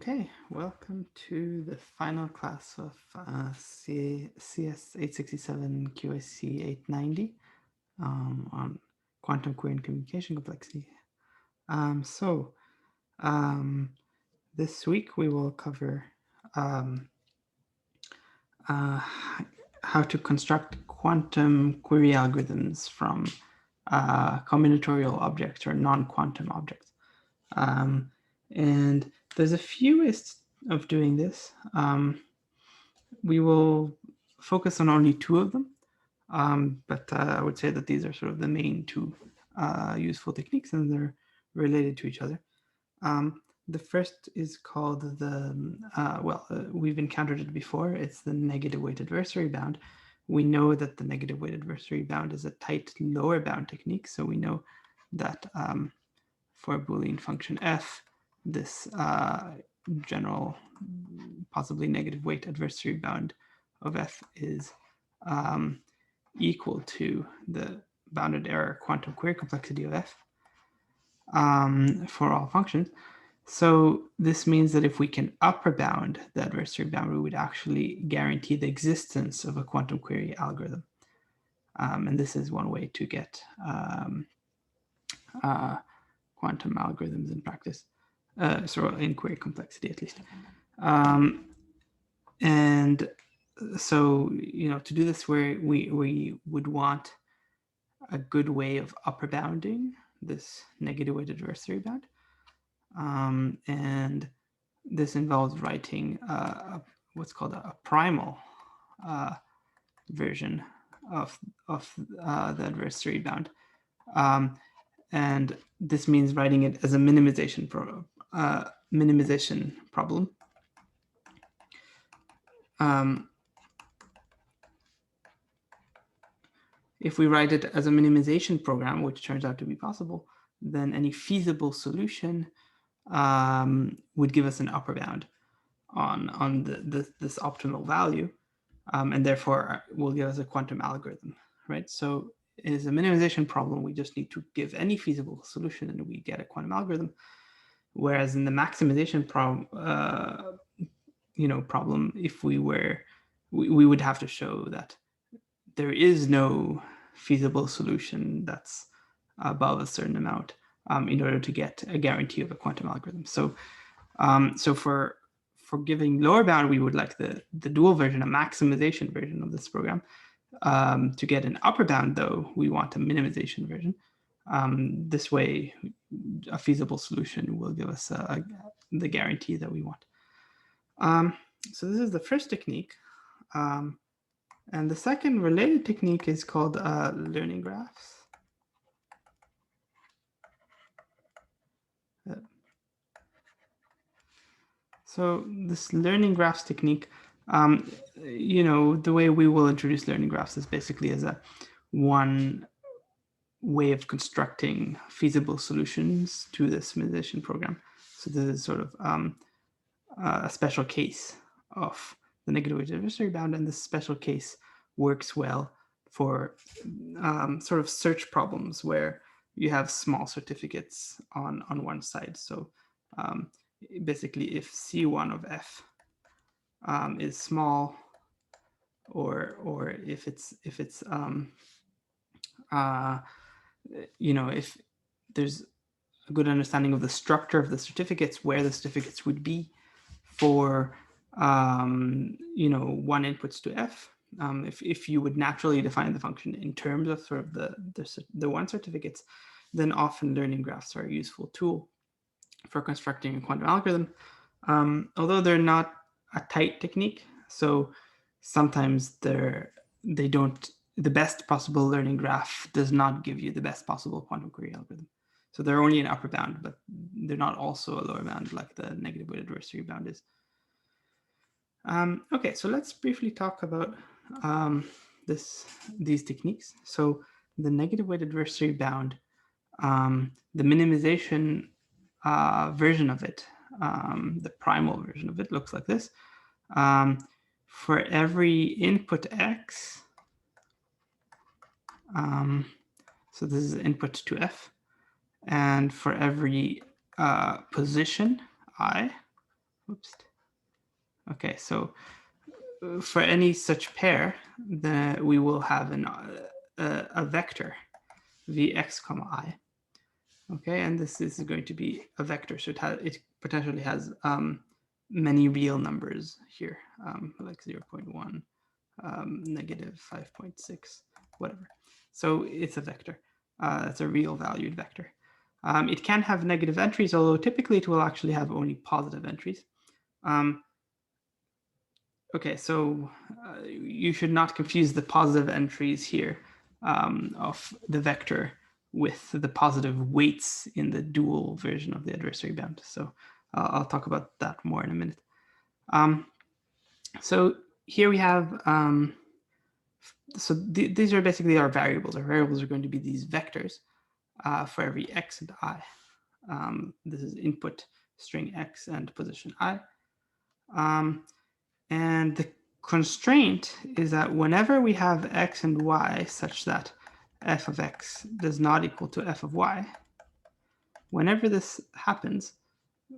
Okay, welcome to the final class of CS867 QIC890 on quantum query and communication complexity. This week we will cover how to construct quantum query algorithms from combinatorial objects or non-quantum objects. And there's a few ways of doing this. We will focus on only two of them, but I would say that these are sort of the main two useful techniques, and they're related to each other. The first is called we've encountered it before. It's the negative weight adversary bound. We know that the negative weight adversary bound is a tight lower bound technique, so we know that for a Boolean function f, this general, possibly negative weight adversary bound of f is equal to the bounded error quantum query complexity of f for all functions. So this means that if we can upper bound the adversary bound, we would actually guarantee the existence of a quantum query algorithm. And this is one way to get quantum algorithms in practice, so in query complexity at least. And so, to do this, we would want a good way of upper bounding this negative weight adversary bound. And this involves writing what's called a primal version of the adversary bound. And this means writing it as a minimization problem. If we write it as a minimization program, which turns out to be possible, then any feasible solution would give us an upper bound on this optimal value, and therefore will give us a quantum algorithm, right? So as a minimization problem, we just need to give any feasible solution and we get a quantum algorithm. Whereas in the maximization problem, if we would have to show that there is no feasible solution that's above a certain amount in order to get a guarantee of a quantum algorithm. So, for giving lower bound, we would like the dual version, a maximization version of this program. To get an upper bound, though, we want a minimization version. This way, a feasible solution will give us the guarantee that we want. So this is the first technique. And the second related technique is called learning graphs. So this learning graphs technique, the way we will introduce learning graphs is basically as one way of constructing feasible solutions to this minimization program. So this is sort of a special case of the negative weight adversary bound, and this special case works well for sort of search problems where you have small certificates on one side. So basically, if C1 of f is small, or if there's a good understanding of the structure of the certificates, where the certificates would be for one inputs to f. If you would naturally define the function in terms of sort of the one certificates, then often learning graphs are a useful tool for constructing a quantum algorithm, although they're not a tight technique. So sometimes the best possible learning graph does not give you the best possible quantum query algorithm. So they're only an upper bound, but they're not also a lower bound like the negative weight adversary bound is. Okay, so let's briefly talk about these techniques. So the negative weight adversary bound, the minimization version of it, the primal version of it looks like this. For every input x, so this is input to f, and for every position I, Oops. Okay, so for any such pair, then we will have a vector vx comma I. Okay, and this is going to be a vector, so it potentially has many real numbers here, like 0.1, negative 5.6, whatever. So it's a vector. It's a real valued vector. It can have negative entries, although typically it will actually have only positive entries. Okay, so you should not confuse the positive entries here of the vector with the positive weights in the dual version of the adversary bound. So I'll talk about that more in a minute. So here we have, these are basically our variables. Our variables are going to be these vectors for every x and I. This is input string x and position I. And the constraint is that whenever we have x and y such that f of x does not equal to f of y, whenever this happens,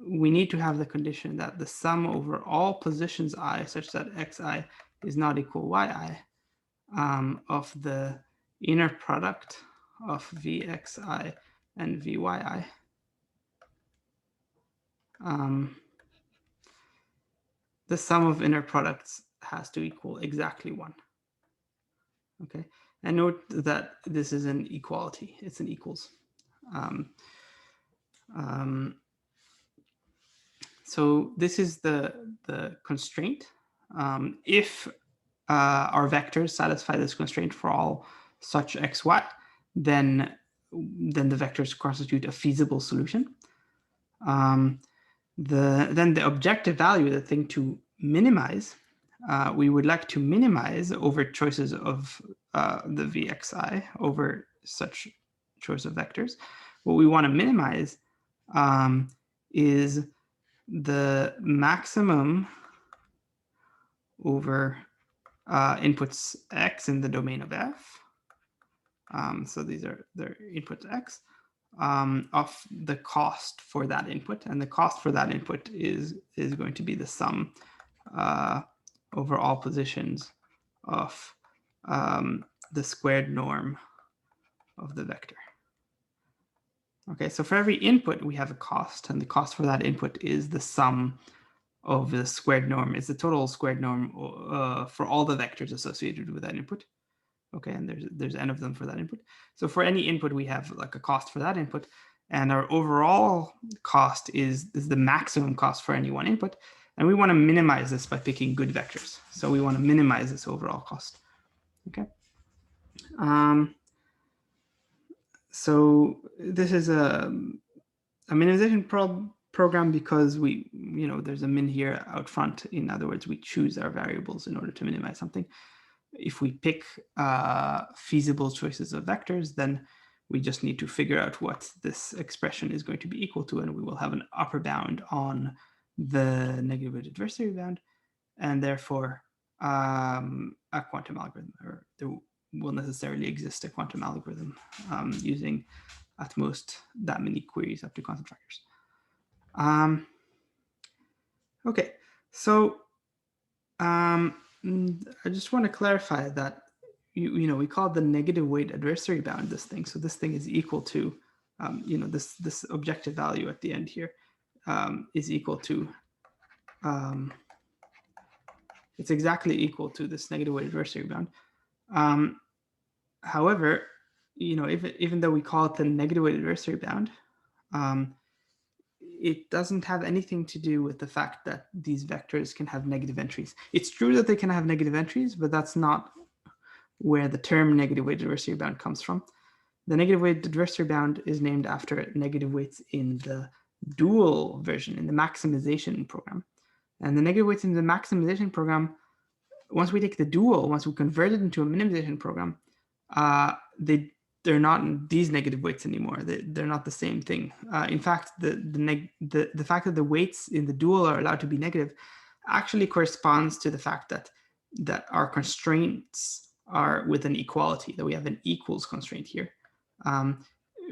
we need to have the condition that the sum over all positions I such that xi is not equal yi of the inner product of vxi and vyi. The sum of inner products has to equal exactly 1. Okay, and note that this is an equality. It's an equals. So this is the constraint. If our vectors satisfy this constraint for all such xy, then the vectors constitute a feasible solution. Then the objective value, the thing to minimize, we would like to minimize over choices of the vxi over such choice of vectors. What we want to minimize is the maximum over inputs x in the domain of f. So these are their inputs x of the cost for that input, and the cost for that input is going to be the sum over all positions of the squared norm of the vector. Okay, so for every input we have a cost, and the cost for that input is the sum of the squared norm. It's the total squared norm for all the vectors associated with that input. Okay, and there's n of them for that input. So for any input we have like a cost for that input, and our overall cost is the maximum cost for any one input, and we want to minimize this by picking good vectors. So we want to minimize this overall cost. Okay. So this is a minimization program because there's a min here out front. In other words, we choose our variables in order to minimize something. If we pick feasible choices of vectors, then we just need to figure out what this expression is going to be equal to, and we will have an upper bound on the negative weighted adversary bound, and therefore a quantum algorithm, or there will necessarily exist a quantum algorithm using at most that many queries up to quantum trackers. Okay, so I just want to clarify that we call the negative weight adversary bound this thing. So this thing is equal to this objective value at the end here is equal to it's exactly equal to this negative weight adversary bound. However, even though we call it the negative weight adversary bound, it doesn't have anything to do with the fact that these vectors can have negative entries. It's true that they can have negative entries, but that's not where the term negative weighted adversary bound comes from. The negative weighted adversary bound is named after negative weights in the dual version, in the maximization program. And the negative weights in the maximization program, once we take the dual, once we convert it into a minimization program, they're not these negative weights anymore. They're not the same thing. In fact, the fact that the weights in the dual are allowed to be negative actually corresponds to the fact that our constraints are with an equality, that we have an equals constraint here.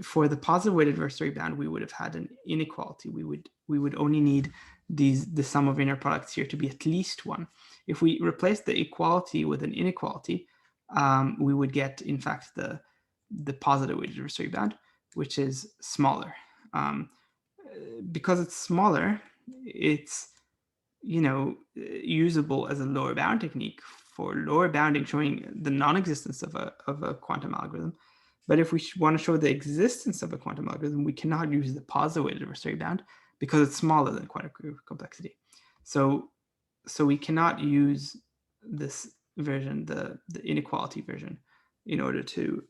for the positive weighted adversary bound, we would have had an inequality. We would only need the sum of inner products here to be at least 1. If we replace the equality with an inequality, we would get, in fact, the positive weighted adversary bound, which is smaller. Because it's smaller, it's usable as a lower bound technique for lower bounding, showing the non-existence of a quantum algorithm. But if we want to show the existence of a quantum algorithm, we cannot use the positive weighted adversary bound because it's smaller than quantum complexity. So we cannot use this version, the inequality version, in order to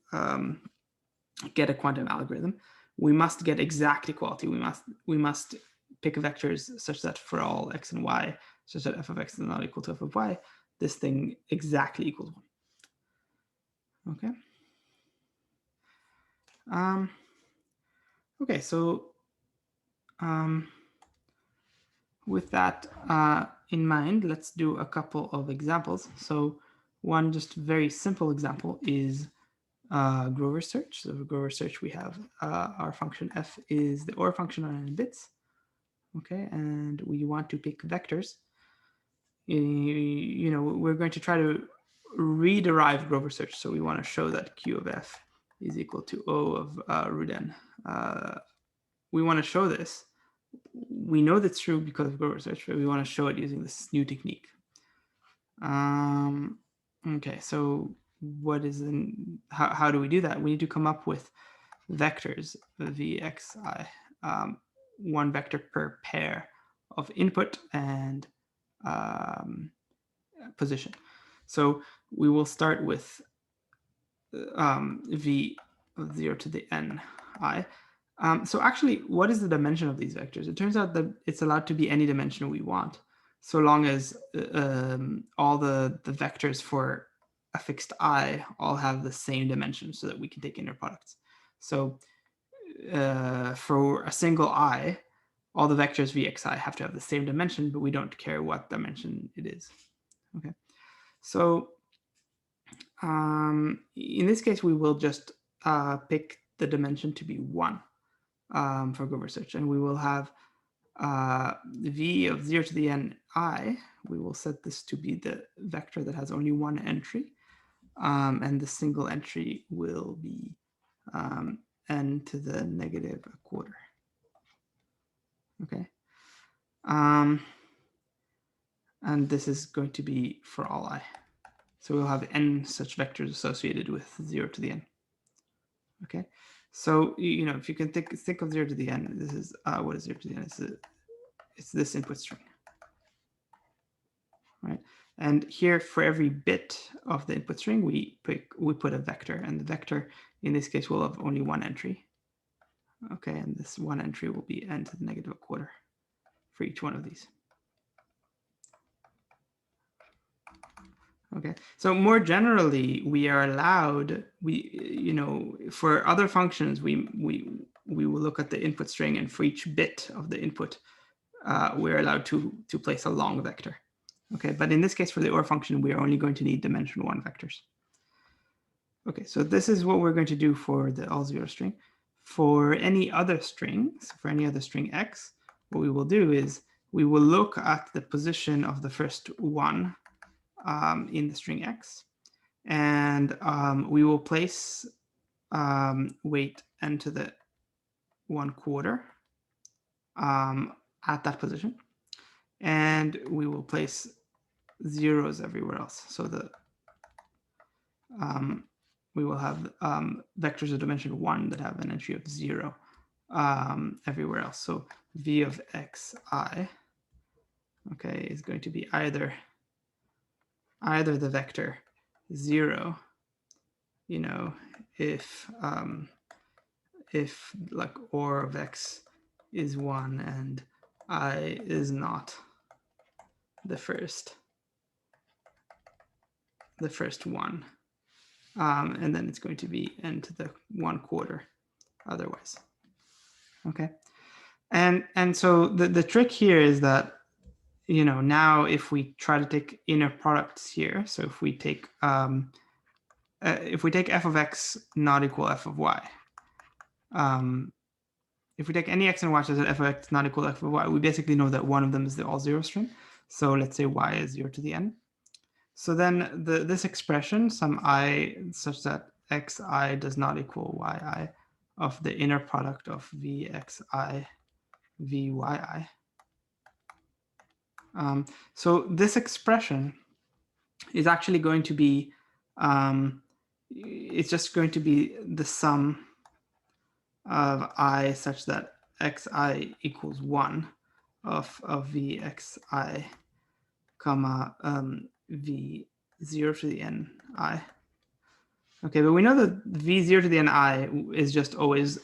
get a quantum algorithm. We must get exact equality. We must pick vectors such that for all x and y, such that f of x is not equal to f of y, this thing exactly equals 1. Okay. Okay, so with that in mind, let's do a couple of examples. So one just very simple example is Grover search. So for Grover search, we have our function f is the OR function on n bits. Okay, and we want to pick vectors. We're going to try to rederive Grover search. So we want to show that Q of f is equal to O of root n. We want to show this. We know that's true because of Grover search, but we want to show it using this new technique. Okay, so what is how do we do that? We need to come up with vectors vxi, one vector per pair of input and position. So we will start with v of 0 to the n I. So actually, what is the dimension of these vectors? It turns out that it's allowed to be any dimension we want, so long as all the vectors for a fixed I all have the same dimension so that we can take inner products. So for a single I, all the vectors vxi have to have the same dimension, but we don't care what dimension it is. Okay, so in this case, we will just pick the dimension to be 1 for Grover search, and we will have v of 0 to the n I. We will set this to be the vector that has only one entry, and the single entry will be n to the negative a quarter. Okay, and this is going to be for all I. So we'll have n such vectors associated with 0 to the n. Okay, so if you can think of 0 to the n, this is what is 0 to the n? It's this input string, right? And here, for every bit of the input string, we put a vector, and the vector in this case will have only one entry. Okay, and this one entry will be n to the negative a quarter for each one of these. Okay, so more generally, we are allowed, for other functions, we will look at the input string, and for each bit of the input, we're allowed to place a long vector. Okay, but in this case, for the OR function, we are only going to need dimension 1 vectors. Okay, so this is what we're going to do for the all 0 string. For any other strings, for any other string x, what we will do is we will look at the position of the first one in the string x, and we will place weight n to the 1/4 at that position, and we will place zeros everywhere else. So we will have vectors of dimension 1 that have an entry of 0 everywhere else. So v of xi, okay, is going to be either the vector 0, if like OR of x is 1 and I is not the first one, and then it's going to be n to the 1/4 otherwise. Okay, and so the trick here is that now if we try to take inner products here, so if we take f of x not equal f of y, if we take any x and y such that f of x is not equal to f of y, we basically know that one of them is the all zero string. So let's say y is 0 to the n. So then this expression, some I such that xi does not equal yi of the inner product of vxi vyi. So this expression is actually going to be, it's just going to be the sum of I such that xi equals 1 of vxi comma v 0 to the n I. Okay, but we know that v 0 to the n I is just always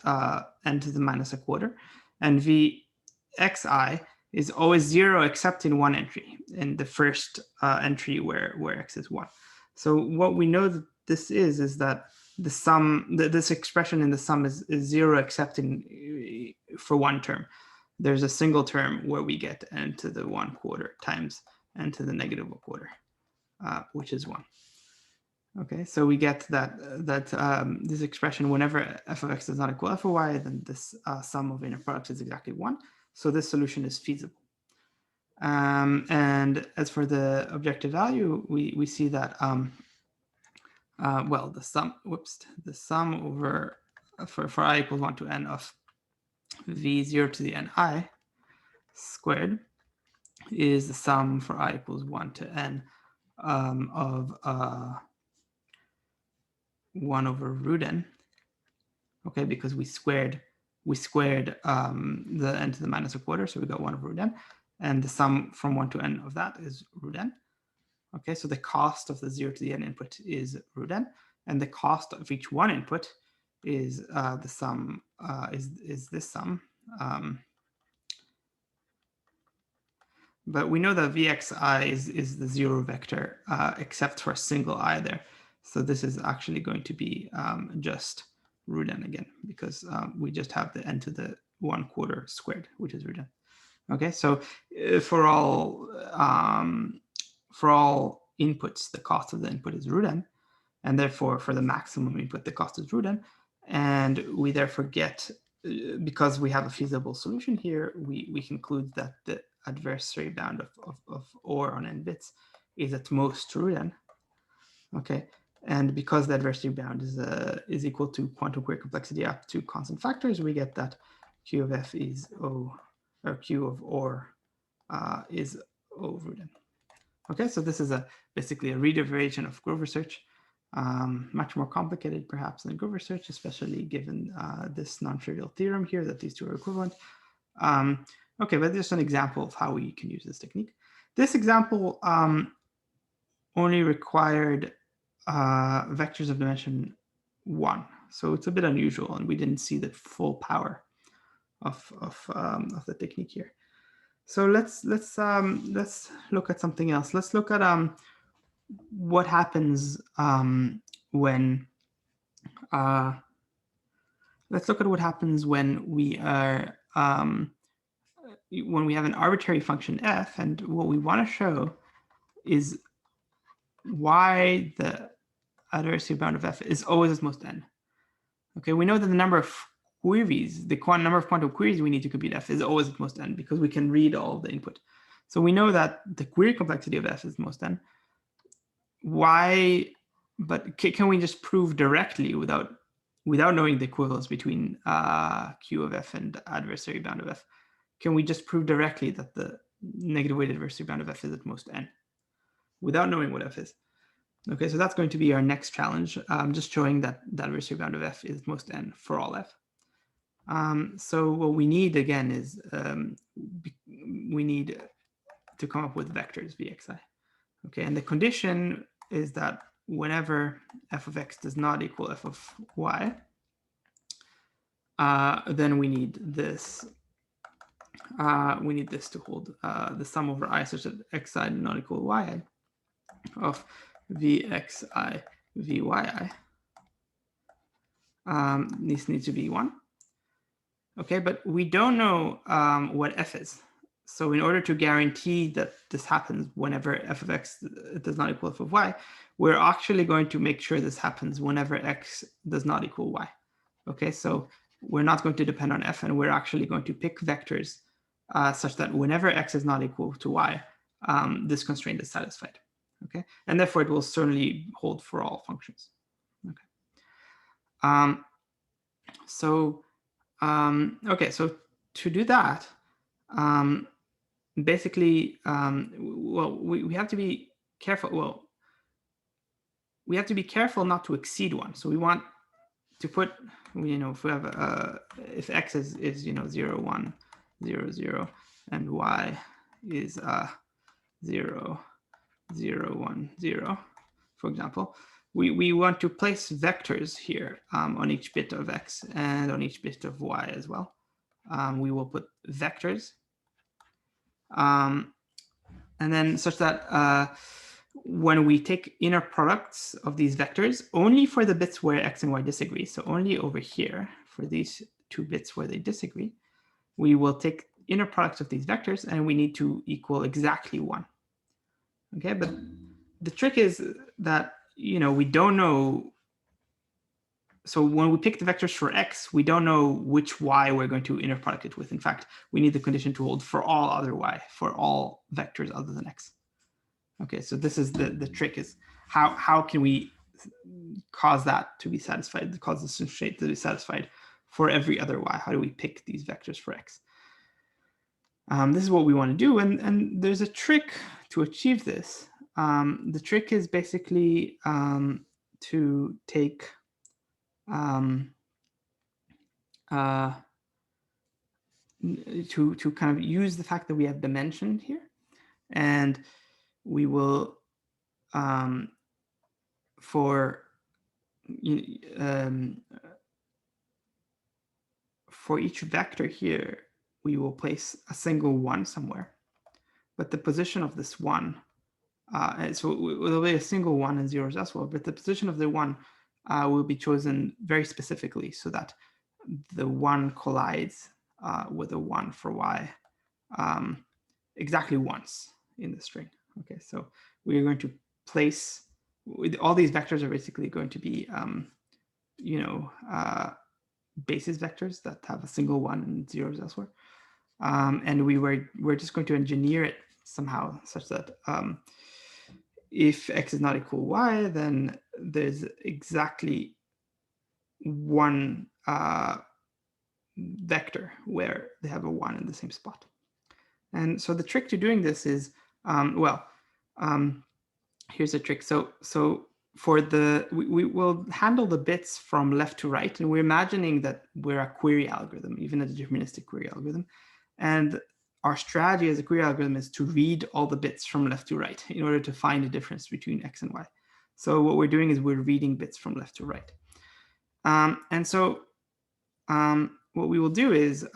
n to the minus a quarter, and vxi is always 0 except in one entry, in the first entry where x is 1. So what we know that this is that the sum, this expression in the sum is 0 except in for one term. There's a single term where we get n to the 1 quarter times n to the negative 1 quarter, which is 1. Okay, so we get that this expression, whenever f of x does not equal f of y, then this sum of inner products is exactly 1. So this solution is feasible. And as for the objective value, we see that well, the sum over for I equals 1 to n of v 0 to the n I squared is the sum for I equals 1 to n of 1 over root n. Okay, because we squared the n to the minus a quarter, so we got 1 over root n, and the sum from 1 to n of that is root n. Okay, so the cost of the 0 to the n input is root n, and the cost of each one input is the sum is this sum. But we know that vxi is the 0 vector except for a single I there. So this is actually going to be just root n again, because we just have the n to the 1 quarter squared, which is root n. Okay, so for all inputs, the cost of the input is root n, and therefore for the maximum input, the cost is root n. And we therefore get, because we have a feasible solution here, we conclude that the adversary bound of OR on n bits is at most root n. Okay, and because the adversary bound is equal to quantum query complexity up to constant factors, we get that Q of f is O, or Q of OR is O root n. Okay, so this is basically a reiteration of Grover search, much more complicated perhaps than Grover search, especially given this non-trivial theorem here that these two are equivalent. Okay, but just an example of how we can use this technique. This example only required vectors of dimension 1, so it's a bit unusual, and we didn't see the full power of the technique here. So let's look at something else. Let's look at what happens when let's look at what happens when we are when we have an arbitrary function f, and what we want to show is why the adversary bound of f is always at most n. Okay, we know that the number of queries, the number of quantum queries we need to compute f is always at most n, because we can read all of the input. So we know that the query complexity of f is most n. Why? But can we just prove directly without knowing the equivalence between Q of f and adversary bound of f? Can we just prove directly that the negative weighted adversary bound of f is at most n without knowing what f is? Okay, so that's going to be our next challenge, just showing that the adversary bound of f is most n for all f. So what we need again is we need to come up with vectors vxi. Okay, and the condition is that whenever f of x does not equal f of y, then we need this. We need this to hold the sum over I such that xi does not equal yi of vxi vyi. This needs to be 1. Okay, but we don't know what f is. So in order to guarantee that this happens whenever f of x does not equal f of y, we're actually going to make sure this happens whenever x does not equal y. Okay, so we're not going to depend on f, and we're actually going to pick vectors such that whenever x is not equal to y, this constraint is satisfied. Okay, and therefore it will certainly hold for all functions. Okay. Okay, so to do that, basically, well, we have to be careful. Well, we have to be careful not to exceed 1. So we want to put, if we have if x is 0, 1, 0, 0, and y is 0, 0, 1, 0, for example, we want to place vectors here on each bit of x and on each bit of y as well. We will put vectors, and then such that when we take inner products of these vectors, only for the bits where x and y disagree, so only over here for these 2 bits where they disagree, we will take inner products of these vectors, and we need to equal exactly 1. Okay, but the trick is that, we don't know. So when we pick the vectors for x, we don't know which y we're going to inner product it with. In fact, we need the condition to hold for all other y, for all vectors other than x. Okay, so this is the trick, is how can we cause that to be satisfied, cause this constraint to be satisfied for every other y? How do we pick these vectors for x? This is what we want to do, and there's a trick to achieve this. The trick is basically to take to kind of use the fact that we have dimension here, and we will for each vector here, we will place a single 1 somewhere, but the position of this 1, so it will be a single 1 and zeros as well, but the position of the 1 will be chosen very specifically so that the 1 collides with a 1 for y exactly once in the string. Okay, so we are going to place, all these vectors are basically going to be basis vectors that have a single 1 and zeros elsewhere. And we're just going to engineer it somehow such that if x is not equal to y, then there's exactly 1 vector where they have a 1 in the same spot. And so the trick to doing this is, here's a trick. So for we will handle the bits from left to right, and we're imagining that we're a query algorithm, even a deterministic query algorithm. And our strategy as a query algorithm is to read all the bits from left to right in order to find a difference between x and y. So what we're doing is we're reading bits from left to right. And so what we will do is,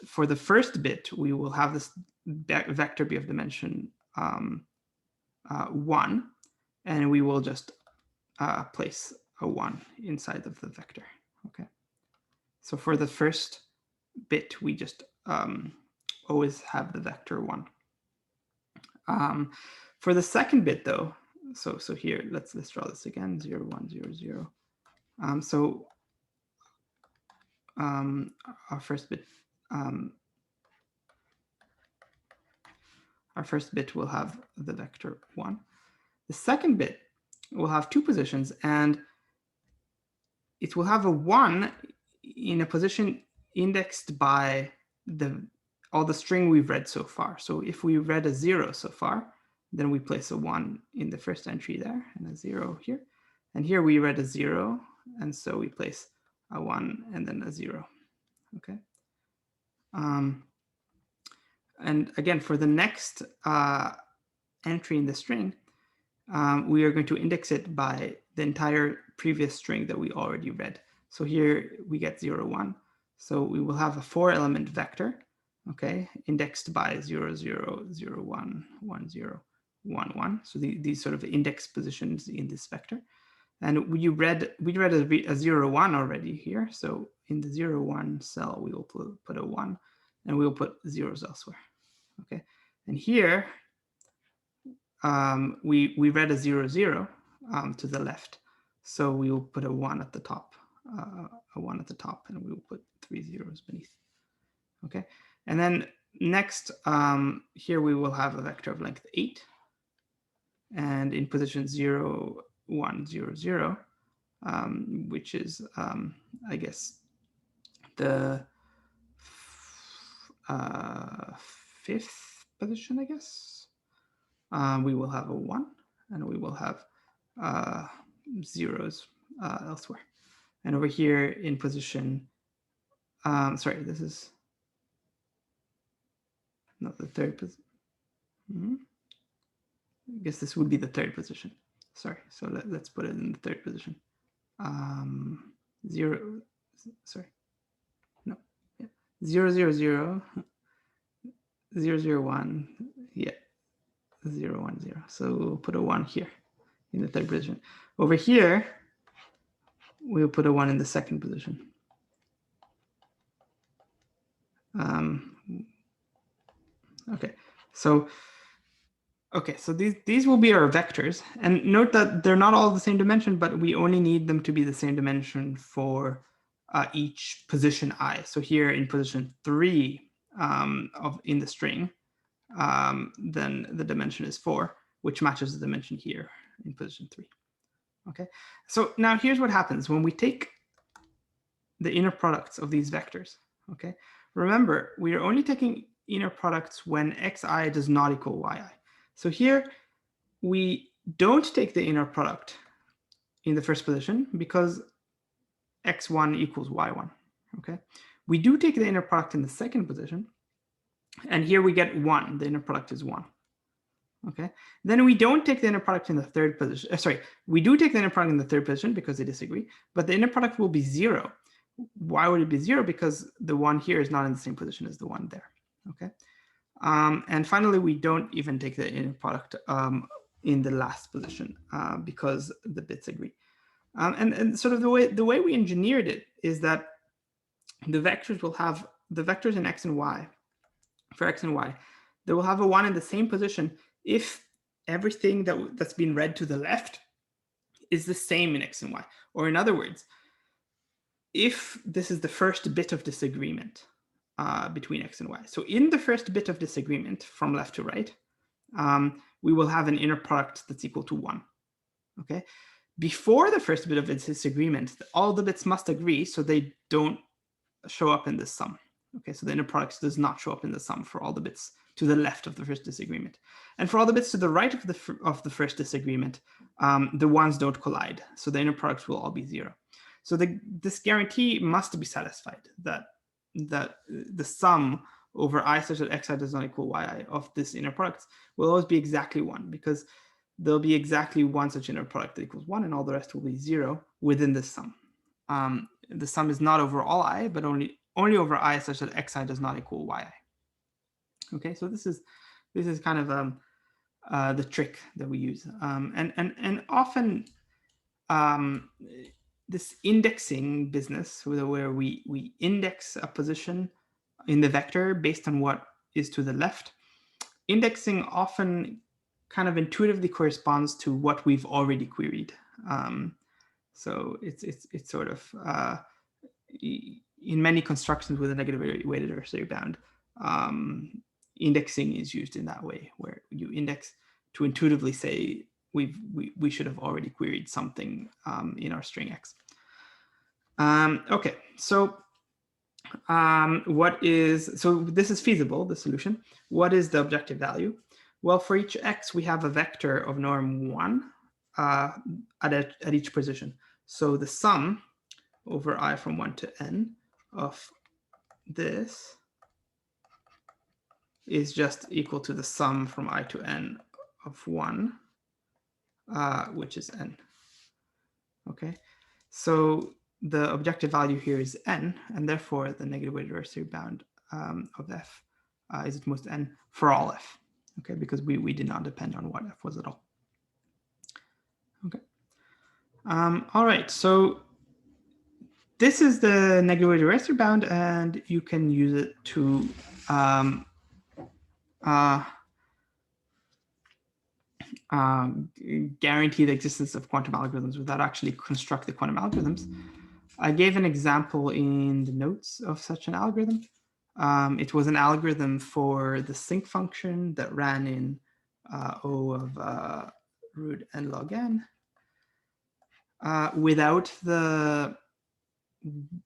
for the first bit, we will have this vector be of dimension 1, and we will just place a 1 inside of the vector. Okay. So for the first bit, we just always have the vector 1. For the second bit, though, so here, let's draw this again, 0, 1, 0, 0. So our first bit will have the vector 1. The second bit will have 2 positions, and it will have a 1 in a position indexed by all the string we've read so far. So if we read a 0 so far, then we place a 1 in the first entry there and a 0 here. And here we read a 0, and so we place a 1 and then a 0. Okay. And again, for the next entry in the string, we are going to index it by the entire previous string that we already read. So here we get 0, 1. So we will have a 4-element vector, okay, indexed by 0, 0, 0, 1, 1, 0, 1, 1. So these sort of index positions in this vector. And we read a 0, 1 already here. So in the 0, 1 cell, we will put a 1, and we will put zeros elsewhere. Okay, and here we read a 0, 0 to the left, so we will put a 1 at the top a 1 at the top, and we will put 3 zeros beneath. Okay, and then next here we will have a vector of length 8, and in position 0, 1, 0, 0, which is I guess the 5th position, I guess. We will have a 1, and we will have zeros elsewhere. And over here in position, sorry, this is not the 3rd position. I guess this would be the 3rd position. Sorry, so let's put it in the 3rd position. 0, sorry, no, yeah. 0, 0, 0, 0, 0, 1, yeah, 0, 1, 0. So we'll put a 1 here in the 3rd position. Over here, we'll put a 1 in the 2nd position. Okay, so these will be our vectors, and note that they're not all the same dimension, but we only need them to be the same dimension for each position I. So here in position 3 in the string, then the dimension is 4, which matches the dimension here in position 3. Okay, so now here's what happens when we take the inner products of these vectors. Okay, remember, we are only taking inner products when xi does not equal yi. So here we don't take the inner product in the 1st position because x1 equals y1. Okay, we do take the inner product in the 2nd position, and here we get 1. The inner product is 1. Okay, then we don't take the inner product in the 3rd position. Sorry, we do take the inner product in the 3rd position because they disagree, but the inner product will be 0. Why would it be 0? Because the 1 here is not in the same position as the 1 there. Okay, and finally, we don't even take the inner product in the last position because the bits agree. And sort of the way we engineered it is that the vectors will have the vectors in x and y, for x and y, they will have a 1 in the same position if everything that's been read to the left is the same in x and y. Or in other words, if this is the first bit of disagreement between x and y. So in the first bit of disagreement from left to right, we will have an inner product that's equal to 1. Okay. Before the first bit of disagreement, all the bits must agree, so they don't show up in the sum. Okay, so the inner product does not show up in the sum for all the bits to the left of the first disagreement. And for all the bits to the right of the first disagreement, the ones don't collide. So the inner products will all be 0. So this guarantee must be satisfied that the sum over I such that xi does not equal yi of this inner product will always be exactly 1, because there'll be exactly one such inner product that equals 1, and all the rest will be 0 within this sum. The sum is not over all I, but only over I such that xi does not equal yi. Okay, so this is kind of the trick that we use, and often this indexing business, where we index a position in the vector based on what is to the left, indexing often kind of intuitively corresponds to what we've already queried. So it's sort of in many constructions with a negative weighted adversary bound, indexing is used in that way, where you index to intuitively say we should have already queried something in our string x. Okay, so this is feasible, the solution. What is the objective value? Well, for each x, we have a vector of norm 1 at each position. So the sum over I from 1 to n of this is just equal to the sum from I to n of 1, which is n. Okay, so the objective value here is n, and therefore the negative weighted adversary bound of f is at most n for all f. Okay, because we did not depend on what f was at all. Okay. All right, so this is the negative weighted adversary bound, and you can use it to guarantee the existence of quantum algorithms without actually construct the quantum algorithms. I gave an example in the notes of such an algorithm. It was an algorithm for the sync function that ran in O of root n log n.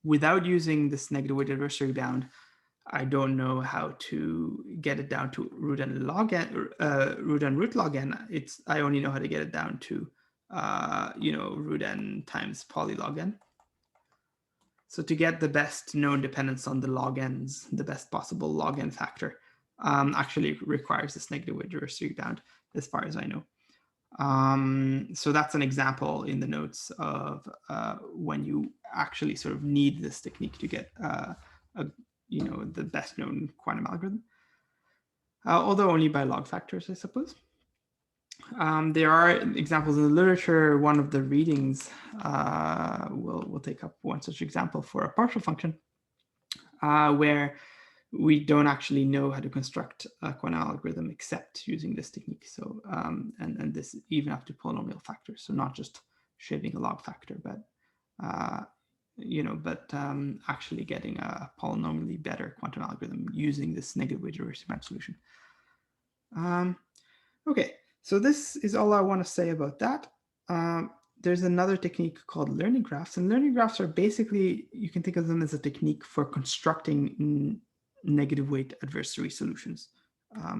Without using this negative weight adversary bound, I don't know how to get it down to root n log n, root n root log n. I only know how to get it down to root n times poly log n. So to get the best known dependence on the log n's, the best possible log n factor, actually requires this negative weight adversary bound, as far as I know. So that's an example in the notes of when you actually sort of need this technique to get the best known quantum algorithm, although only by log factors, I suppose. There are examples in the literature. One of the readings will take up one such example for a partial function where we don't actually know how to construct a quantum algorithm except using this technique. So and this even up to polynomial factors. So not just shaving a log factor, but actually getting a polynomially better quantum algorithm using this negative weight adversary bound solution. Okay, so this is all I want to say about that. There's another technique called learning graphs, and learning graphs are basically, you can think of them as a technique for constructing negative weight adversary solutions.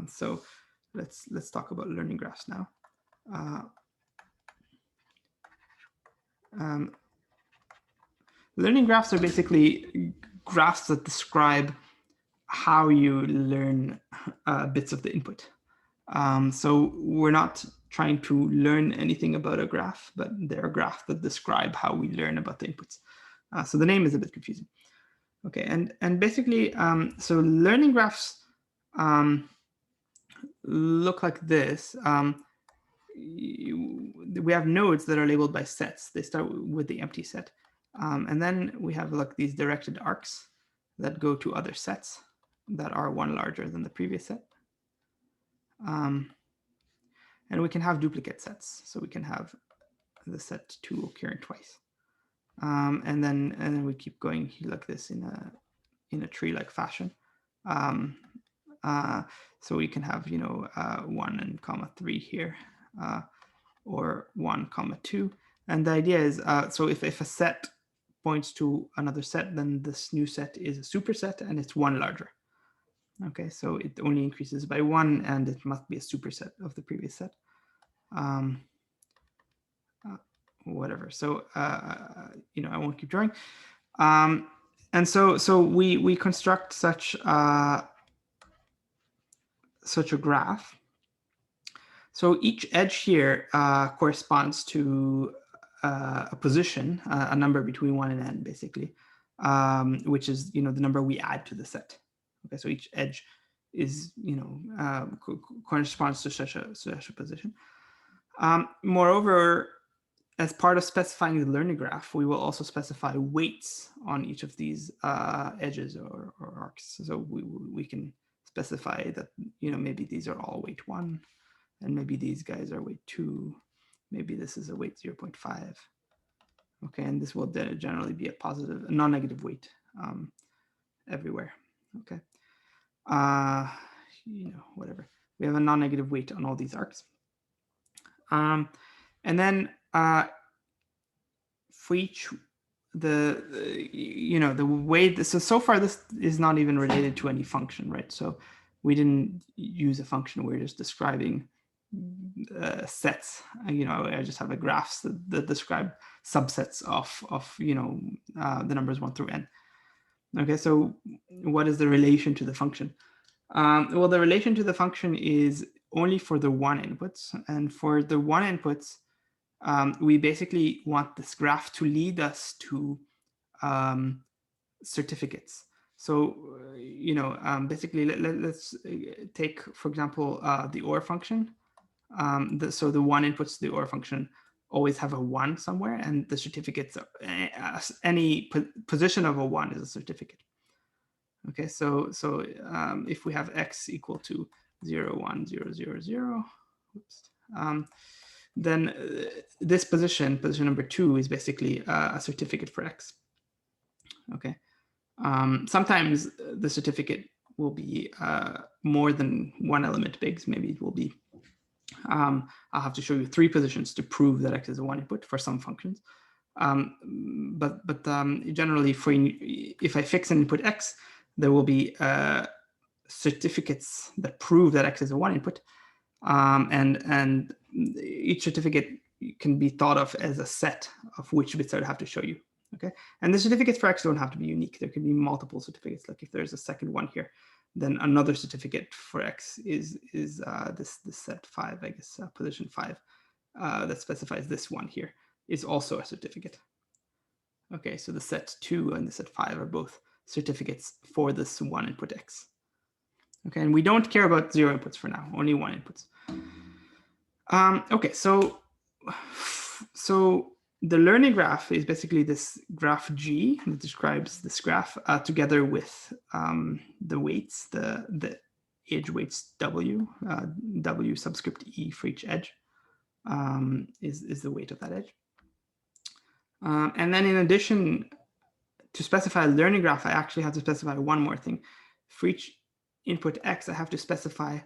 So let's talk about learning graphs now. Learning graphs are basically graphs that describe how you learn bits of the input. So we're not trying to learn anything about a graph, but they're a graph that describe how we learn about the inputs. So the name is a bit confusing. Okay, and basically, so learning graphs look like this. We have nodes that are labeled by sets. They start with the empty set. And then we have like these directed arcs that go to other sets that are one larger than the previous set. And we can have duplicate sets. So we can have the set 2 occurring twice. And then we keep going like this in a tree-like fashion. So we can have 1 and comma 3 here, or 1 comma 2. And the idea is, so if a set points to another set, then this new set is a superset and it's 1 larger. Okay, so it only increases by 1 and it must be a superset of the previous set. Whatever. So I won't keep drawing. And so we construct such a graph. So each edge here corresponds to a position, a number between 1 and n, basically, which is the number we add to the set. Okay, so each edge is corresponds to such a position. Moreover, as part of specifying the learning graph, we will also specify weights on each of these edges or arcs. So we can specify that maybe these are all weight 1, and maybe these guys are weight 2. Maybe this is a weight 0.5. Okay, and this will generally be a positive, a non-negative weight everywhere. Okay, whatever. We have a non-negative weight on all these arcs, and then for each the way so far this is not even related to any function, right? So we didn't use a function. We're just describing sets. I just have a graphs that describe subsets of the numbers 1 through n. Okay, so what is the relation to the function? Well, the relation to the function is only for the 1 inputs, and for the 1 inputs, we basically want this graph to lead us to certificates. So basically, let's take, for example, the OR function. So the 1 inputs to the OR function always have a 1 somewhere, and the certificates, any position of a 1 is a certificate. Okay, so if we have x equal to 0, 1, 0, 0, 0, oops, then this position number 2, is basically a certificate for x. Okay. Sometimes the certificate will be more than one element big. So maybe it will be, I'll have to show you 3 positions to prove that X is a 1 input for some functions. But generally, if I fix an input X, there will be certificates that prove that X is a 1 input. And each certificate can be thought of as a set of which bits I would have to show you. Okay, and the certificates for X don't have to be unique. There can be multiple certificates. Like if there's a second one here, then another certificate for X is this set 5, I guess, position 5 that specifies this one here is also a certificate. Okay, so the set 2 and the set 5 are both certificates for this 1 input X. Okay, and we don't care about 0 inputs for now, only 1 inputs. Okay, so the learning graph is basically this graph G that describes this graph together with the weights, the edge weights W, W subscript E for each edge is the weight of that edge. And then in addition, to specify a learning graph, I actually have to specify one more thing. For each input X, I have to specify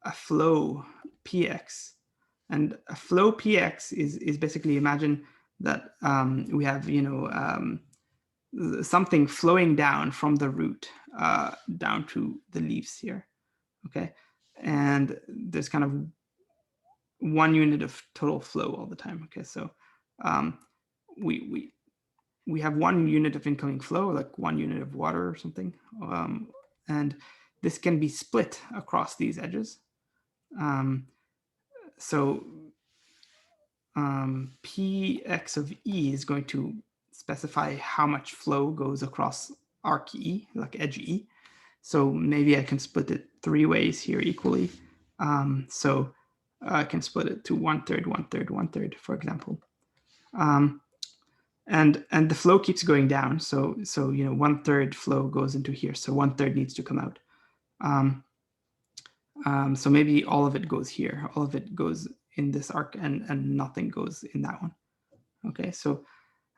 a flow Px. And a flow Px is basically, imagine that we have, something flowing down from the root down to the leaves here, okay? And there's kind of 1 unit of total flow all the time, okay? So we have 1 unit of incoming flow, like 1 unit of water or something. And this can be split across these edges. So Px of E is going to specify how much flow goes across arc E, like edge E. So maybe I can split it 3 ways here equally. So I can split it to 1/3, 1/3, 1/3, for example. And the flow keeps going down. So 1/3 flow goes into here. So 1/3 needs to come out. So maybe all of it goes here. All of it goes in this arc and nothing goes in that one. Okay, so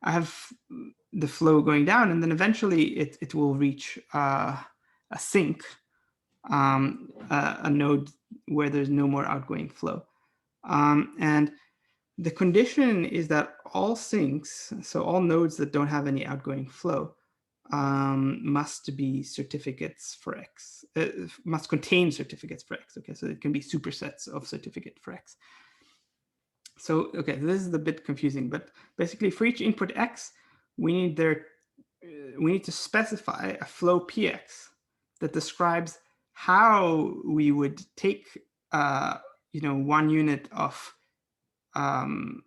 I have the flow going down, and then eventually it will reach a sink, a node where there's no more outgoing flow. And the condition is that all sinks, so all nodes that don't have any outgoing flow, must be certificates for X, must contain certificates for X. Okay, so it can be supersets of certificate for X. So, okay, this is a bit confusing, but basically for each input X, we need to specify a flow Px that describes how we would take 1 unit of 1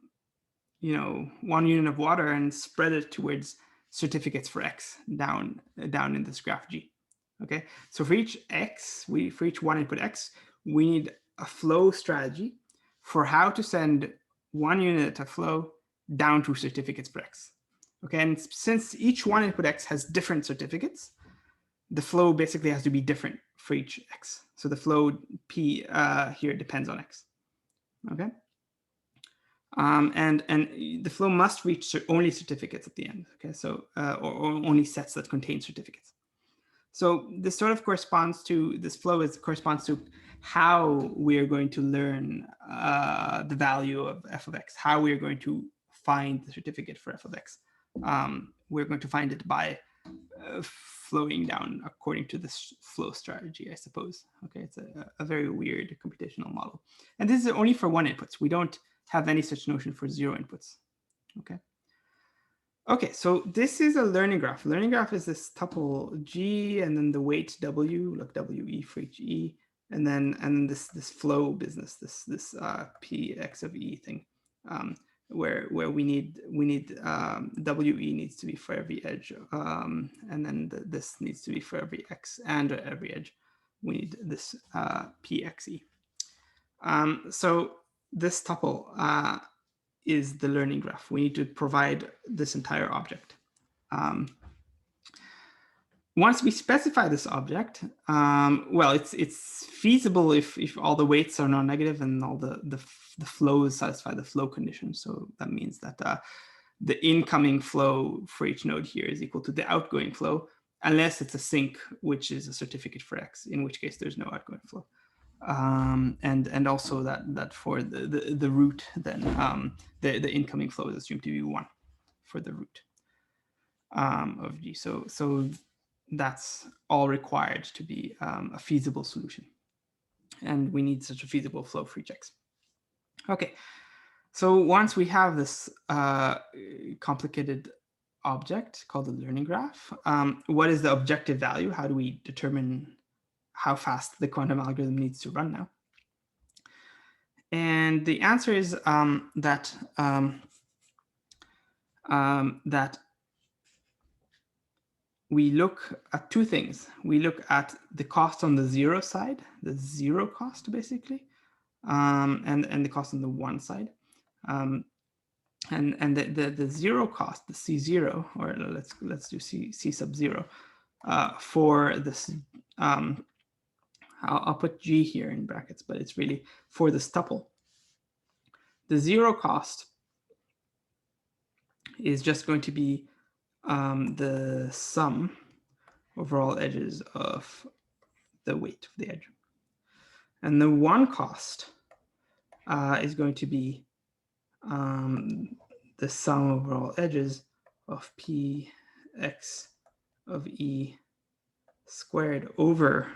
unit of water and spread it towards certificates for X down in this graph G. Okay, so for each X, for each 1 input X, we need a flow strategy for how to send 1 unit of flow down to certificates for X. Okay, and since each 1 input X has different certificates, the flow basically has to be different for each X. So the flow P here depends on X. Okay. And the flow must reach only certificates at the end. Okay, so or only sets that contain certificates. So this sort of corresponds to, this flow corresponds to how we are going to learn the value of f of x, how we are going to find the certificate for f of x. We're going to find it by flowing down according to this flow strategy, I suppose. Okay, it's a very weird computational model. And this is only for 1 inputs. We don't have any such notion for 0 inputs. Okay. Okay, so this is a learning graph. Learning graph is this tuple G and then the weight W, like WE for each E, and then this flow business, this Px of E thing, where we need WE needs to be for every edge, and then this needs to be for every X and every edge. We need this Pxe. So this tuple is the learning graph. We need to provide this entire object. Once we specify this object, well, it's feasible if all the weights are non-negative and all the flows satisfy the flow condition. So that means that the incoming flow for each node here is equal to the outgoing flow, unless it's a sink, which is a certificate for X, in which case there's no outgoing flow. And also that for the root, then the incoming flow is assumed to be 1 for the root of G. So that's all required to be a feasible solution. And we need such a feasible flow for each X. Okay, so once we have this complicated object called the learning graph, what is the objective value? How do we determine how fast the quantum algorithm needs to run now? And the answer is that we look at two things. We look at the cost on the 0 side, the 0 cost basically, and the cost on the 1 side. And the 0 cost, the C0, or let's do C sub 0 for this. I'll put G here in brackets, but it's really for this tuple. The 0 cost is just going to be the sum over all edges of the weight of the edge. And the 1 cost is going to be the sum over all edges of Px of E squared over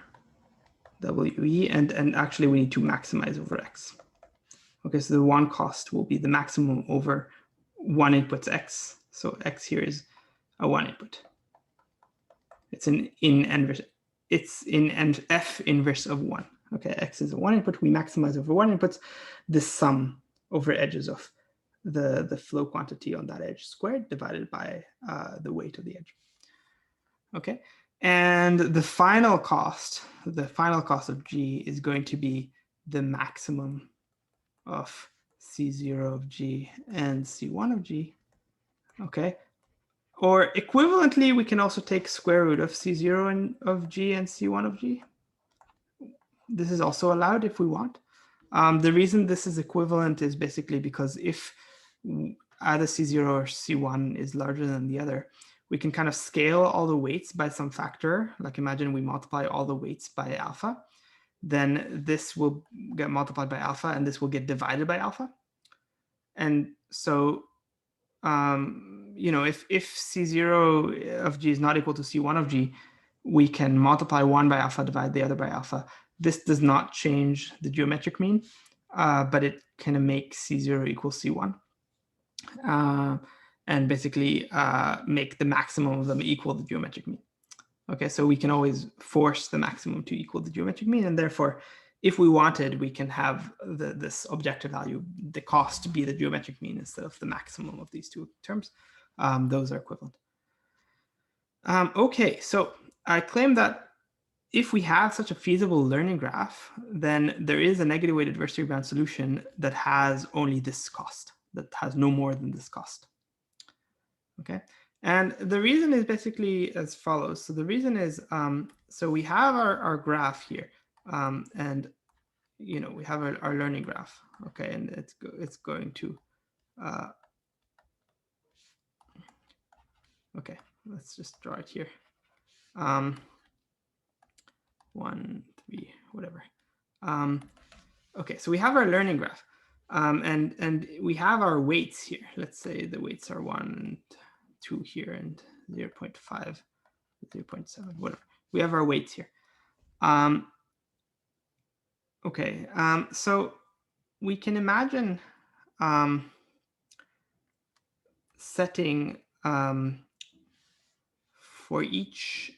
WE, and actually we need to maximize over X. Okay, so the 1 cost will be the maximum over 1 input's X. So X here is a 1 input. It's in inverse. It's in F inverse of 1. Okay, X is a 1 input. We maximize over 1 input. The sum over edges of the flow quantity on that edge squared divided by the weight of the edge. Okay, and the final cost of G is going to be the maximum of C0 of G and C1 of G. Okay, or equivalently, we can also take square root of C0 of G and C1 of G. This is also allowed if we want. The reason this is equivalent is basically because if either C0 or C1 is larger than the other, we can kind of scale all the weights by some factor. Like imagine we multiply all the weights by alpha, then this will get multiplied by alpha and this will get divided by alpha. And so, you know, if C0 of G is not equal to C1 of G, we can multiply 1 by alpha, divide the other by alpha. This does not change the geometric mean, but it kind of makes C0 equal C1. And basically make the maximum of them equal the geometric mean. Okay, so we can always force the maximum to equal the geometric mean, and therefore, if we wanted, we can have this objective value, the cost, to be the geometric mean instead of the maximum of these two terms. Those are equivalent. Okay, so I claim that if we have such a feasible learning graph, then there is a negative weight adversary bound solution that has only this cost, that has no more than this cost. Okay, and the reason is basically as follows. So the reason is, so we have our graph here, and you know, we have our learning graph. Okay, and it's going to, okay, let's just draw it here. 1, 3, whatever. Okay, so we have our learning graph, and we have our weights here. Let's say the weights are 1 and 2 here, and 0.5, 0.7, whatever. We have our weights here. Okay, so we can imagine setting for each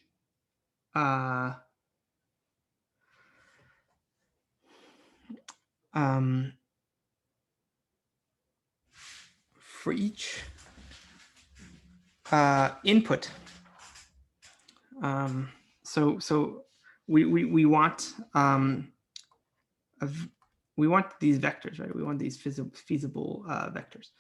input. So we want these vectors, right? We want these feasible vectors.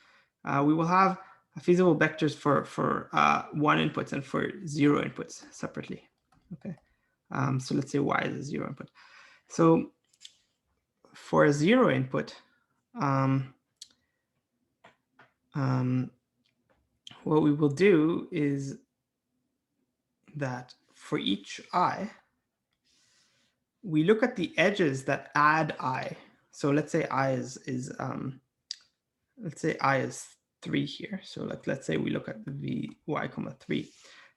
We will have feasible vectors for 1 inputs and for 0 inputs separately. Okay, so let's say y is a 0 input. So for a 0 input, what we will do is that for each I, we look at the edges that add I. So let's say I is let's say I is 3 here. So let's say we look at the Vy comma 3.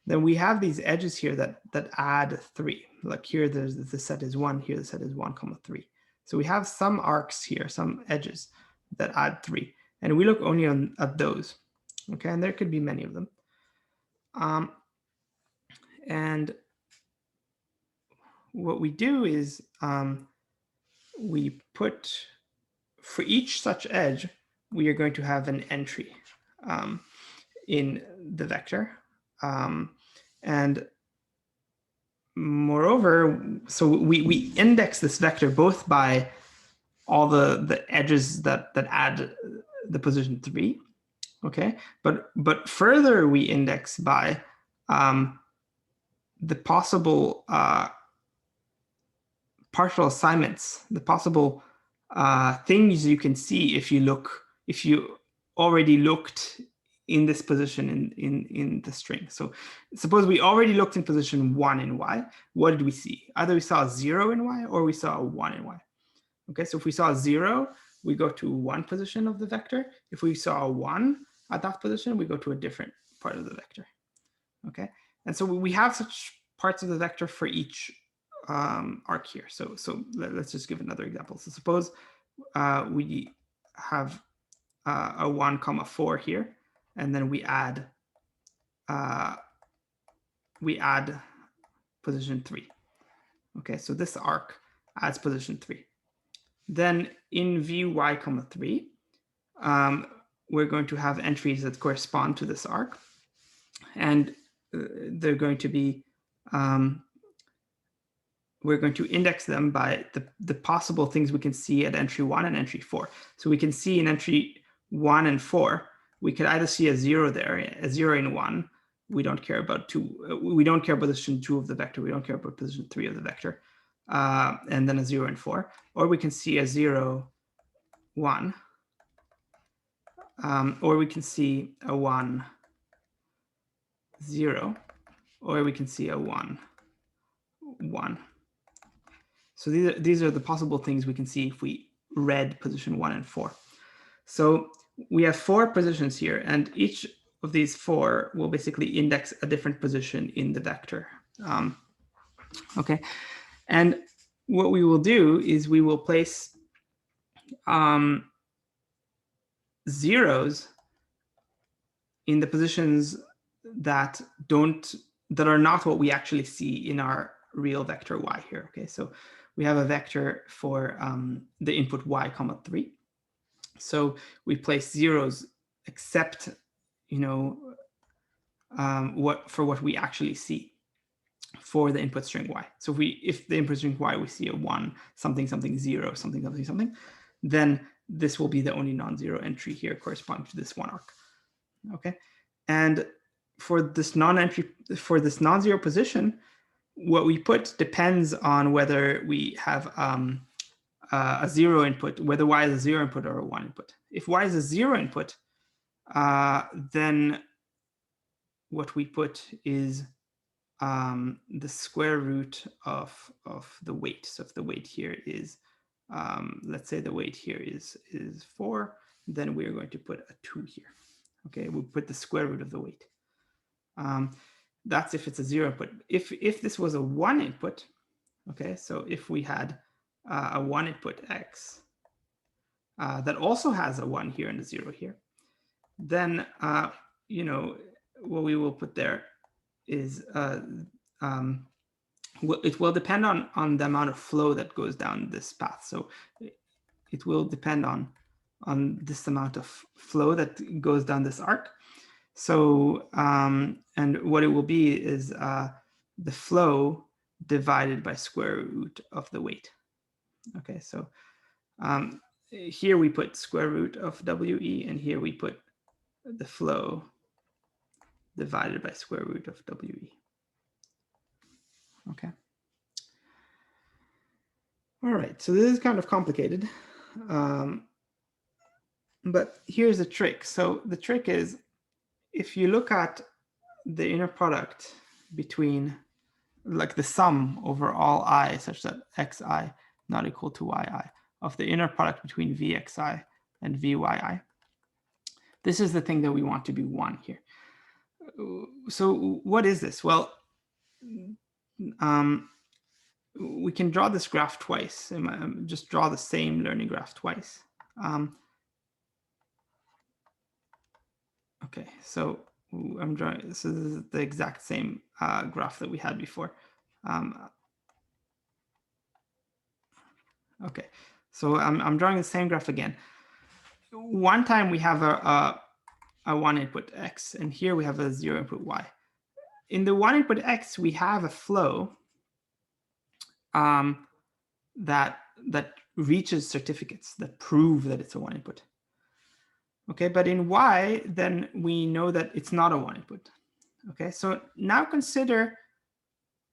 Then we have these edges here that add 3. Like here, the set is 1. Here, the set is 1 comma 3. So we have some arcs here, some edges that add 3, and we look only at those. Okay, and there could be many of them. And what we do is we put, for each such edge, we are going to have an entry in the vector. And moreover, so we index this vector both by all the edges that add the position 3, okay? But further, we index by the possible partial assignments, the possible things you can see if you already looked in this position in the string. So suppose we already looked in position 1 in Y. What did we see? Either we saw a 0 in Y or we saw a 1 in Y. Okay, so if we saw a 0, we go to one position of the vector. If we saw a 1 at that position, we go to a different part of the vector. Okay, and so we have such parts of the vector for each arc here. So let's just give another example. So suppose we have a 1 comma 4 here, and then we add position 3. Okay, so this arc adds position 3. Then in Vy comma 3, we're going to have entries that correspond to this arc, and they're going to be we're going to index them by the possible things we can see at entry 1 and entry 4. So we can see in entry 1 and 4, we could either see a 0 there, a 0 in 1. We don't care about 2. We don't care about position 2 of the vector. We don't care about position 3 of the vector. And then a 0 in 4. Or we can see a 0, 1. Or we can see a 1, 0. Or we can see a 1, 1. So these are the possible things we can see if we read position 1 and 4. So we have 4 positions here, and each of these 4 will basically index a different position in the vector. Okay, and what we will do is we will place zeros in the positions that are not what we actually see in our real vector y here. Okay, so we have a vector for the input y comma 3. So we place zeros except, what we actually see for the input string y. So if the input string y we see a 1, something, something, 0, something, something, something, then this will be the only non-zero entry here corresponding to this one arc. Okay, and for this non-zero position, what we put depends on whether we have a 0 input, whether y is a 0 input or a 1 input. If y is a 0 input, then what we put is the square root of the weight. So if the weight here is, let's say the weight here is 4, then we're going to put a 2 here. Okay, we'll put the square root of the weight. That's if it's a 0 input. If this was a 1 input, okay, so if we had a 1 input x that also has a 1 here and a 0 here, then what we will put there is it will depend on the amount of flow that goes down this path. So it will depend on this amount of flow that goes down this arc. So and what it will be is the flow divided by square root of the weight. Okay, so here we put square root of WE, and here we put the flow divided by square root of WE. Okay. All right, so this is kind of complicated, but here's the trick. So the trick is if you look at the inner product between, like the sum over all I such that xi not equal to yi of the inner product between vxi and vyi, this is the thing that we want to be 1 here. So what is this? Well, we can draw this graph twice. Just draw the same learning graph twice. Okay, so I'm drawing, this is the exact same graph that we had before. Okay, so I'm drawing the same graph again. One time we have a 1 input x, and here we have a 0 input y. In the 1 input x, we have a flow that reaches certificates that prove that it's a 1 input. Okay, but in y, then we know that it's not a 1 input. Okay, so now consider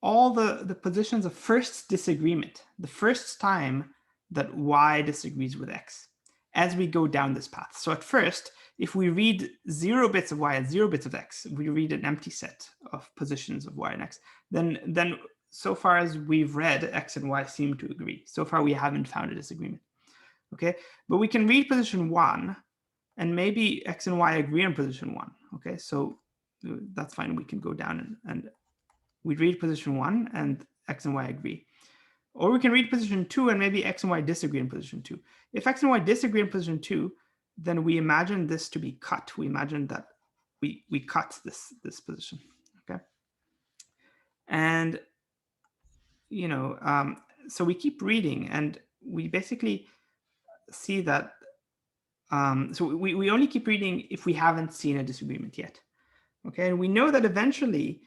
all the positions of first disagreement, the first time that y disagrees with x, as we go down this path. So at first, if we read 0 bits of y and 0 bits of x, we read an empty set of positions of y and x, then so far as we've read, x and y seem to agree. So far, we haven't found a disagreement. Okay, but we can read position 1, and maybe x and y agree on position 1. Okay, so that's fine. We can go down and we read position 1 and x and y agree. Or we can read position 2 and maybe x and y disagree in position 2. If x and y disagree in position 2, then we imagine this to be cut. We imagine that we cut this position. Okay, and so we keep reading, and we basically see that. So we only keep reading if we haven't seen a disagreement yet. Okay, and we know that eventually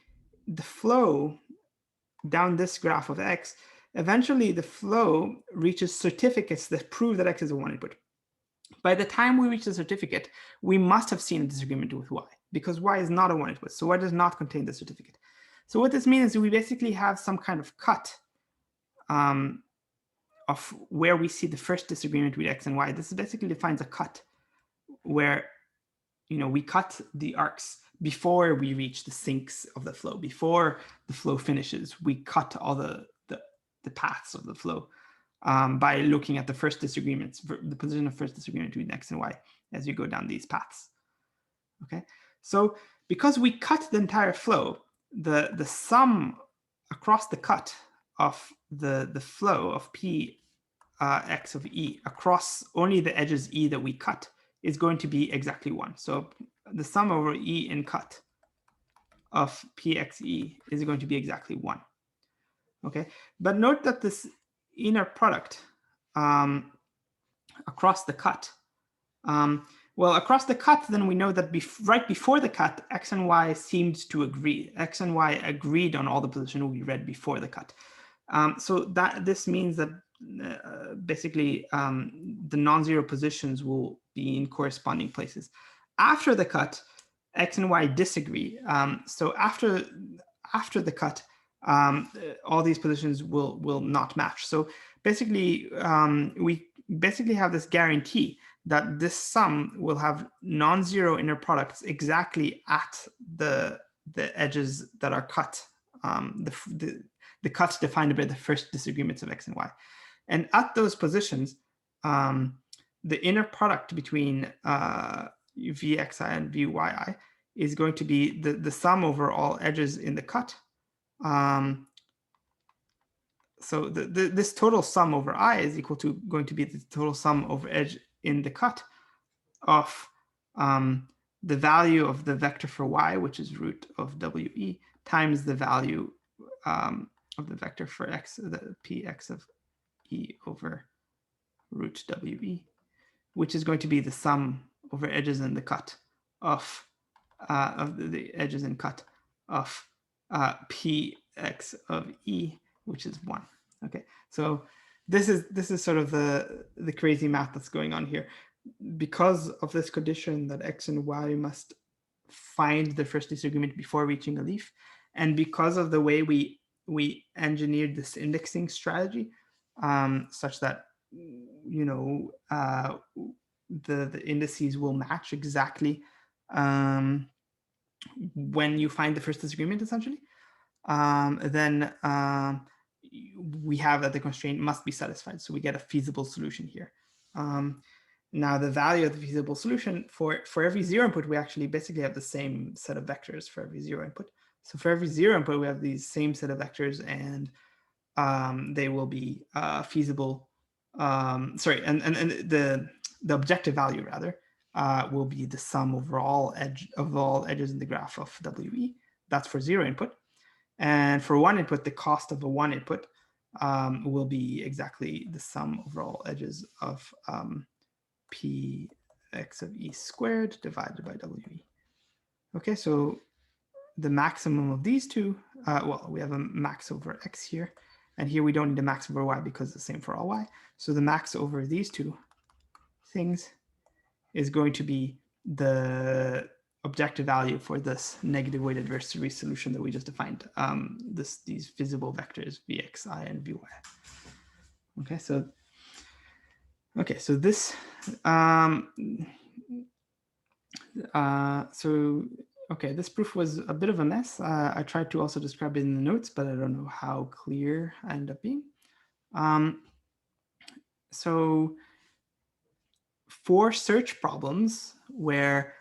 the flow down this graph of x, eventually the flow reaches certificates that prove that x is a 1 input. By the time we reach the certificate, we must have seen a disagreement with y, because y is not a 1 input, so y does not contain the certificate. So what this means is we basically have some kind of cut of where we see the first disagreement with x and y. This basically defines a cut where we cut the arcs before we reach the sinks of the flow. Before the flow finishes, we cut all the paths of the flow by looking at the first disagreements, the position of first disagreement between x and y as you go down these paths. Okay, so because we cut the entire flow, the sum across the cut of the flow of p x of e across only the edges e that we cut is going to be exactly 1. So the sum over e in cut of pxe is going to be exactly 1. Okay, but note that this inner product across the cut, well, across the cut, then we know that right before the cut, x and y seemed to agree. X and y agreed on all the position we read before the cut. So this means that basically the non-zero positions will be in corresponding places. After the cut, x and y disagree. So after the cut, all these positions will not match. So basically, we basically have this guarantee that this sum will have non-zero inner products exactly at the edges that are cut, the cuts defined by the first disagreements of x and y. And at those positions, the inner product between vxi and vyi is going to be the sum over all edges in the cut. So this total sum over I is equal to going to be the total sum over edge in the cut of the value of the vector for y, which is root of we, times the value of the vector for x, the px of e over root we, which is going to be the sum over edges in the cut of the edges in cut of px of e, which is 1. Okay, so this is sort of the crazy math that's going on here. Because of this condition that x and y must find the first disagreement before reaching a leaf, and because of the way we engineered this indexing strategy, such that the indices will match exactly when you find the first disagreement, essentially, then we have that the constraint must be satisfied. So we get a feasible solution here. Now the value of the feasible solution, for every 0 input, we actually basically have the same set of vectors for every 0 input. So for every 0 input, we have these same set of vectors, and they will be feasible. And the objective value, rather, will be the sum over all edges in the graph of WE. That's for 0 input. And for 1 input, the cost of a 1 input will be exactly the sum over all edges of Px of E squared divided by WE. Okay, so the maximum of these two, well, we have a max over X here. And here we don't need a max over Y because it's the same for all Y. So the max over these two things is going to be the objective value for this negative weight adversary solution that we just defined. These visible vectors Vxi and Vy. Okay, so this this proof was a bit of a mess. I tried to also describe it in the notes, but I don't know how clear I end up being. So for search problems where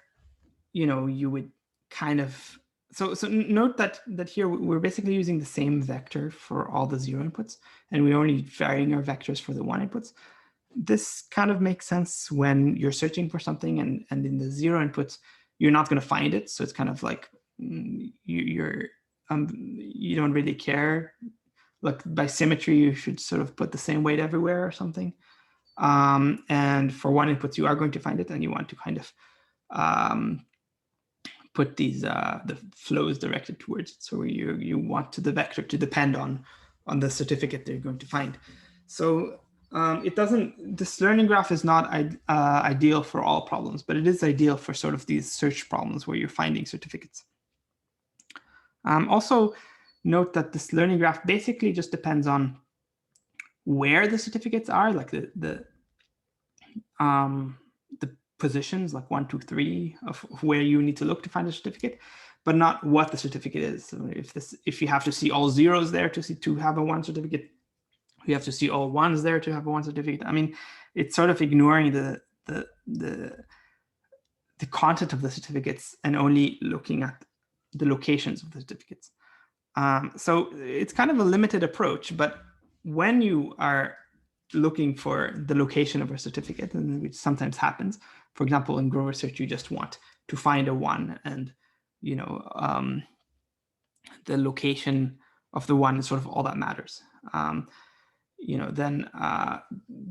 you would kind of so note that here we're basically using the same vector for all the 0 inputs, and we're only varying our vectors for the 1 inputs. This kind of makes sense when you're searching for something and in the 0 inputs you're not going to find it, so it's kind of like you don't really care. Like by symmetry, you should sort of put the same weight everywhere or something. And for 1 inputs, you are going to find it, and you want to kind of put these the flows directed towards it. So you want the vector to depend on the certificate they're going to find. So this learning graph is not ideal for all problems, but it is ideal for sort of these search problems where you're finding certificates. Also note that this learning graph basically just depends on where the certificates are, like the positions, like 1, 2, 3 of where you need to look to find a certificate, but not what the certificate is. So if you have to see all zeros there to have a 1 certificate, you have to see all 1s there to have a 1 certificate. I mean, it's sort of ignoring the content of the certificates and only looking at the locations of the certificates. So it's kind of a limited approach, but when you are looking for the location of a certificate, and which sometimes happens, for example, in Grover search, you just want to find a 1, and the location of the 1 is sort of all that matters. Then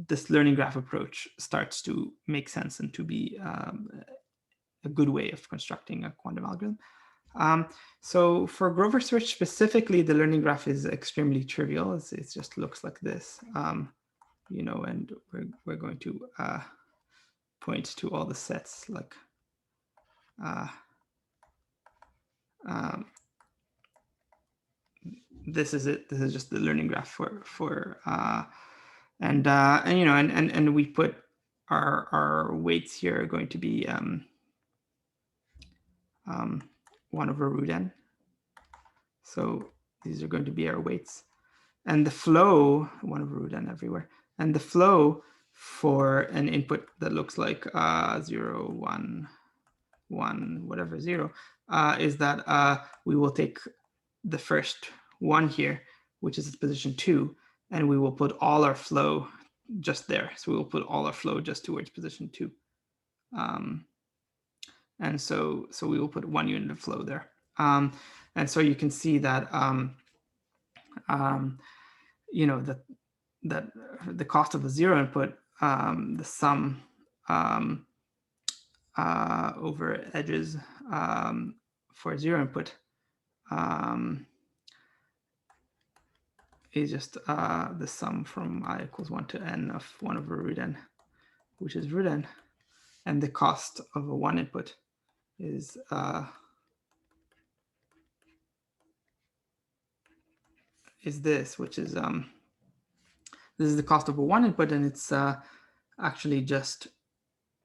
this learning graph approach starts to make sense and to be a good way of constructing a quantum algorithm. So for Grover search specifically, the learning graph is extremely trivial. It just looks like this, and we're going to point to all the sets like this is it. This is just the learning graph and we put our weights here are going to be 1 over root n. So these are going to be our weights, and the flow 1 over root n everywhere, and the flow for an input that looks like 0, 1, 1, whatever 0, is that we will take the first 1 here, which is position 2, and we will put all our flow just there. So we will put all our flow just towards position 2. And so we will put 1 unit of flow there. And so you can see that that the cost of a 0 input, the sum over edges for a 0 input is just the sum from I equals 1 to n of 1 over root n, which is root n, and the cost of a 1 input is this, which is this is the cost of a 1 input, and it's actually just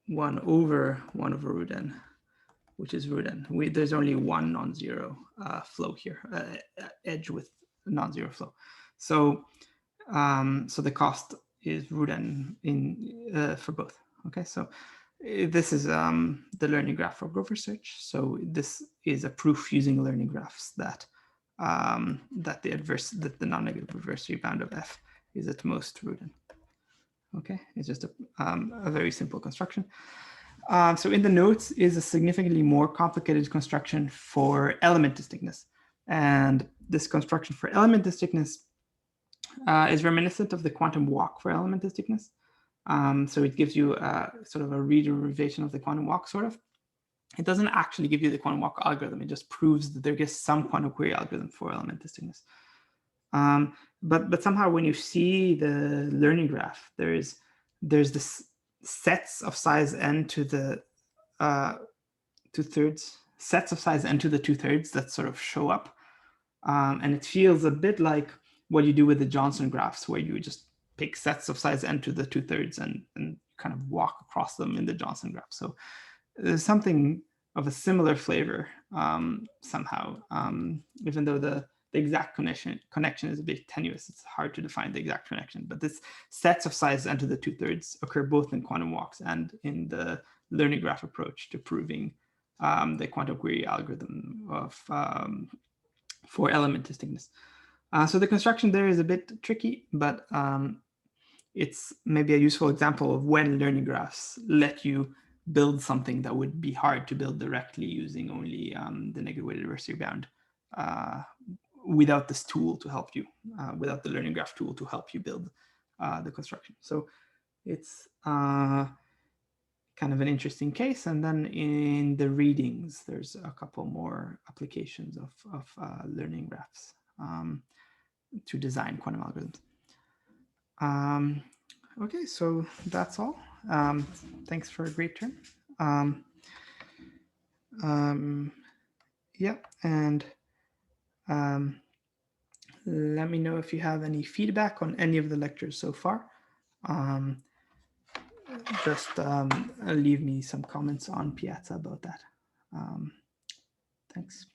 1 over root n. which is root n. There's only one non-zero flow here, edge with non-zero flow. So so the cost is root n for both. Okay, so this is the learning graph for Grover search. So this is a proof using learning graphs that that the non-negative adversary bound of f is at most root n. Okay, it's just a very simple construction. So in the notes is a significantly more complicated construction for element distinctness. And this construction for element distinctness is reminiscent of the quantum walk for element distinctness. So it gives you sort of a re-derivation of the quantum walk, sort of. It doesn't actually give you the quantum walk algorithm. It just proves that there is some quantum query algorithm for element distinctness. But somehow when you see the learning graph, there's this sets of size n to the 2/3, sets of size n to the 2/3 that sort of show up. And it feels a bit like what you do with the Johnson graphs, where you just pick sets of size n to the 2/3 and kind of walk across them in the Johnson graph. So there's something of a similar flavor somehow, even though the exact connection is a bit tenuous. It's hard to define the exact connection, but this sets of size n to the 2/3 occur both in quantum walks and in the learning graph approach to proving the quantum query algorithm of for element distinctness. So the construction there is a bit tricky, but it's maybe a useful example of when learning graphs let you build something that would be hard to build directly using only the negative weighted adversary bound without this tool to help you, without the learning graph tool to help you build the construction. So it's kind of an interesting case. And then in the readings, there's a couple more applications of learning graphs to design quantum algorithms. Okay, so that's all. Thanks for a great turn. Yeah, and let me know if you have any feedback on any of the lectures so far. Just leave me some comments on Piazza about that. Thanks.